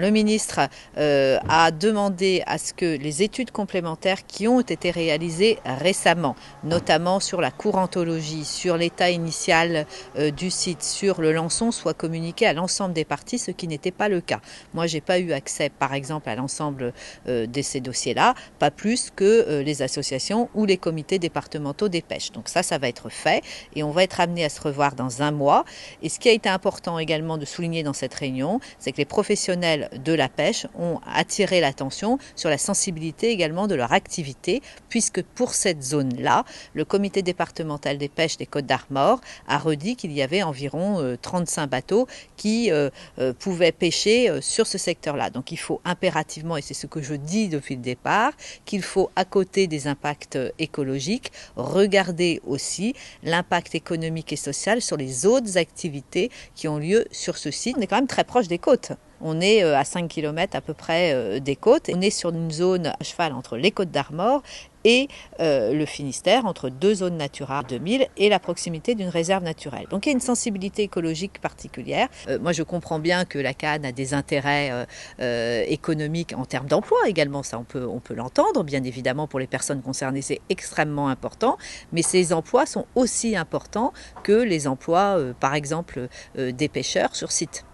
Le ministre a demandé à ce que les études complémentaires qui ont été réalisées récemment, notamment sur la courantologie, sur l'état initial du site, sur le lançon, soient communiquées à l'ensemble des parties, ce qui n'était pas le cas. Moi, j'ai pas eu accès, par exemple, à l'ensemble de ces dossiers-là, pas plus que les associations ou les comités départementaux des pêches. Donc ça va être fait et on va être amené à se revoir dans un mois. Et ce qui a été important également de souligner dans cette réunion, c'est que les professionnels de la pêche ont attiré l'attention sur la sensibilité également de leur activité, puisque pour cette zone-là, le comité départemental des pêches des Côtes-d'Armor a redit qu'il y avait environ 35 bateaux qui pouvaient pêcher sur ce secteur-là. Donc il faut impérativement, et c'est ce que je dis depuis le départ, qu'il faut, à côté des impacts écologiques, regarder aussi l'impact économique et social sur les autres activités qui ont lieu sur ce site. On est quand même très proche des côtes. On est à 5 km à peu près des côtes. On est sur une zone à cheval entre les Côtes-d'Armor et le Finistère, entre deux zones Natura 2000 et la proximité d'une réserve naturelle. Donc il y a une sensibilité écologique particulière. Moi je comprends bien que la canne a des intérêts économiques en termes d'emploi également, ça on peut l'entendre, bien évidemment pour les personnes concernées c'est extrêmement important, mais ces emplois sont aussi importants que les emplois par exemple des pêcheurs sur site.